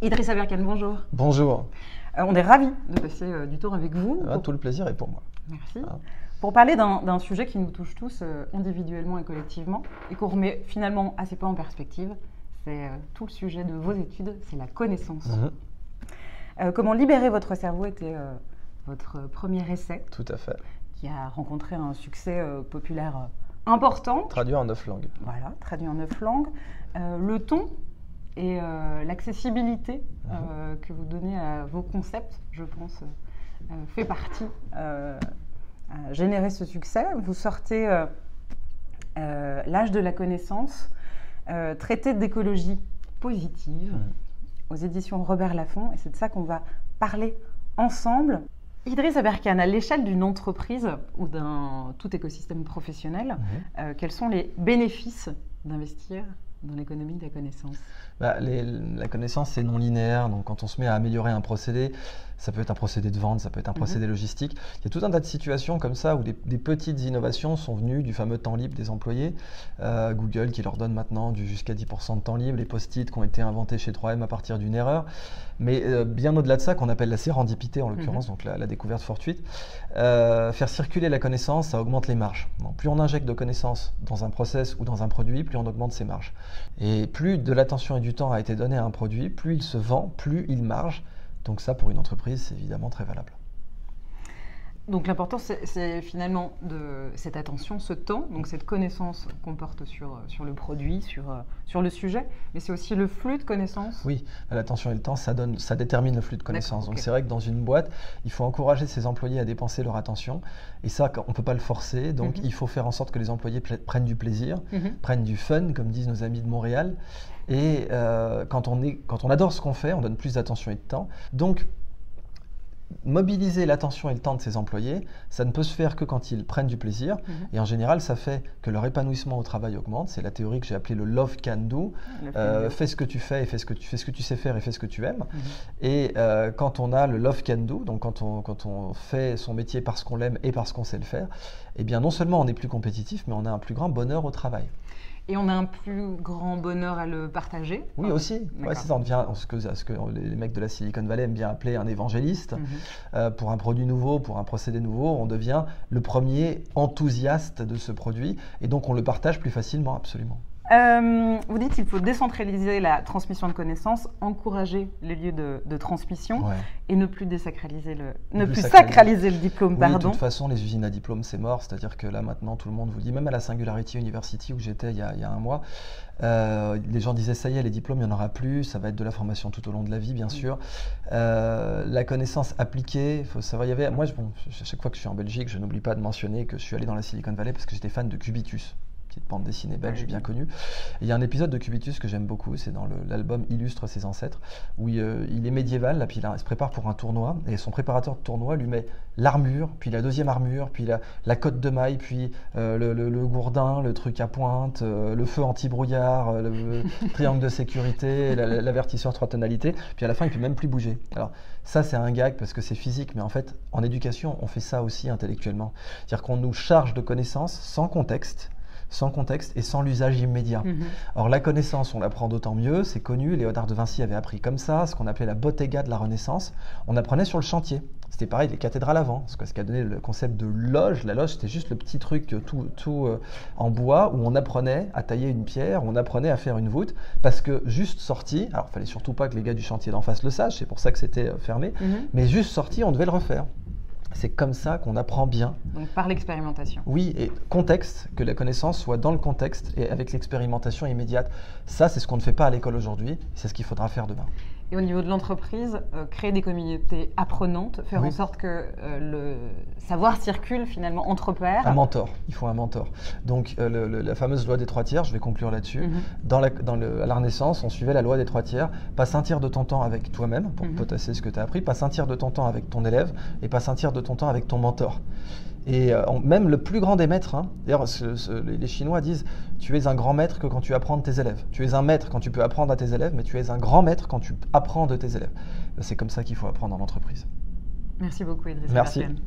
Idrissa Berkane, bonjour. Bonjour. On est ravis de passer du temps avec vous. Tout le plaisir est pour moi. Merci. Pour parler d'un sujet qui nous touche tous individuellement et collectivement et qu'on remet finalement assez peu en perspective, c'est tout le sujet de vos études, c'est la connaissance. Comment libérer votre cerveau était votre premier essai. Tout à fait. Qui a rencontré un succès populaire important. Traduit en 9 langues. Voilà, traduit en 9 langues. Le ton et l'accessibilité que vous donnez à vos concepts, je pense, fait partie à générer ce succès. Vous sortez L'âge de la connaissance, traité d'écologie positive aux éditions Robert Laffont, et c'est de ça qu'on va parler ensemble. Idrissa Berkane, à l'échelle d'une entreprise ou d'un tout écosystème professionnel, quels sont les bénéfices d'investir dans l'économie de la connaissance? La connaissance, c'est non linéaire. Donc, quand on se met à améliorer un procédé, ça peut être un procédé de vente, ça peut être un procédé logistique. Il y a tout un tas de situations comme ça où des petites innovations sont venues du fameux temps libre des employés. Google qui leur donne maintenant jusqu'à 10% de temps libre, les post-it qui ont été inventés chez 3M à partir d'une erreur. Mais bien au-delà de ça, qu'on appelle la sérendipité en l'occurrence, donc la découverte fortuite, faire circuler la connaissance, ça augmente les marges. Donc, plus on injecte de connaissances dans un process ou dans un produit, plus on augmente ses marges. Et plus de l'attention et du temps a été donné à un produit, plus il se vend, plus il marge. Donc ça, pour une entreprise, c'est évidemment très valable. Donc l'important, c'est finalement de cette attention, ce temps, donc cette connaissance qu'on porte sur le produit, sur le sujet, mais c'est aussi le flux de connaissances. Oui, l'attention et le temps, ça détermine le flux de connaissances. Donc c'est vrai que dans une boîte, il faut encourager ses employés à dépenser leur attention, et ça, on ne peut pas le forcer, donc il faut faire en sorte que les employés prennent du plaisir, prennent du fun, comme disent nos amis de Montréal, et quand on adore ce qu'on fait, on donne plus d'attention et de temps. Donc, mobiliser l'attention et le temps de ses employés, ça ne peut se faire que quand ils prennent du plaisir. Et en général, ça fait que leur épanouissement au travail augmente. C'est la théorie que j'ai appelée le love can do. Fais ce que tu fais et fais ce que tu sais faire et fais ce que tu aimes. Et quand on a le love can do, donc quand on fait son métier parce qu'on l'aime et parce qu'on sait le faire, eh bien non seulement on est plus compétitif, mais on a un plus grand bonheur au travail. Et on a un plus grand bonheur à le partager. Oui, aussi. Ouais, c'est ça, on devient ce que les mecs de la Silicon Valley aiment bien appeler un évangéliste. Pour un produit nouveau, pour un procédé nouveau, on devient le premier enthousiaste de ce produit. Et donc, on le partage plus facilement, absolument. Vous dites qu'il faut décentraliser la transmission de connaissances, encourager les lieux de transmission et ne plus sacraliser le diplôme. Oui, de toute façon, les usines à diplôme, c'est mort. C'est-à-dire que là, maintenant, tout le monde vous dit, même à la Singularity University où j'étais il y a un mois, les gens disaient, ça y est, les diplômes, il n'y en aura plus. Ça va être de la formation tout au long de la vie, bien sûr. La connaissance appliquée, il faut savoir, moi, chaque fois que je suis en Belgique, je n'oublie pas de mentionner que je suis allé dans la Silicon Valley parce que j'étais fan de Cubitus. Bande dessinée belge bien connue. Il y a un épisode de Cubitus que j'aime beaucoup, c'est dans l'album Illustre ses ancêtres, où il est médiéval, là, puis il se prépare pour un tournoi, et son préparateur de tournoi lui met l'armure, puis la deuxième armure, puis la cotte de maille, puis le gourdin, le truc à pointe, le feu anti-brouillard, le triangle de sécurité, l'avertisseur 3 tonalités, puis à la fin il ne peut même plus bouger. Alors ça c'est un gag parce que c'est physique, mais en fait en éducation on fait ça aussi intellectuellement. C'est-à-dire qu'on nous charge de connaissances sans contexte et sans l'usage immédiat. Or, la connaissance, on l'apprend d'autant mieux, c'est connu, Léonard de Vinci avait appris comme ça, ce qu'on appelait la bottega de la Renaissance, on apprenait sur le chantier. C'était pareil, les cathédrales avant, ce qui a donné le concept de loge. La loge, c'était juste le petit truc tout en bois où on apprenait à tailler une pierre, on apprenait à faire une voûte, parce que juste sorti, alors il fallait surtout pas que les gars du chantier d'en face le sachent, c'est pour ça que c'était fermé, mais juste sorti, on devait le refaire. C'est comme ça qu'on apprend bien. Donc par l'expérimentation. Oui, et contexte, que la connaissance soit dans le contexte et avec l'expérimentation immédiate. Ça, c'est ce qu'on ne fait pas à l'école aujourd'hui, c'est ce qu'il faudra faire demain. Et au niveau de l'entreprise, créer des communautés apprenantes, faire en sorte que le savoir circule finalement entre pairs. Un mentor, il faut un mentor. Donc la fameuse loi des 3 tiers, je vais conclure là-dessus. À la Renaissance, on suivait la loi des 3 tiers. Passe un tiers de ton temps avec toi-même pour potasser ce que tu as appris, passe un tiers de ton temps avec ton élève et passe un tiers de ton temps avec ton mentor. Et même le plus grand des maîtres, d'ailleurs les Chinois disent « tu es un grand maître que quand tu apprends de tes élèves ». Tu es un maître quand tu peux apprendre à tes élèves, mais tu es un grand maître quand tu apprends de tes élèves. C'est comme ça qu'il faut apprendre en entreprise. Merci beaucoup Idrissa Merci. Berkane.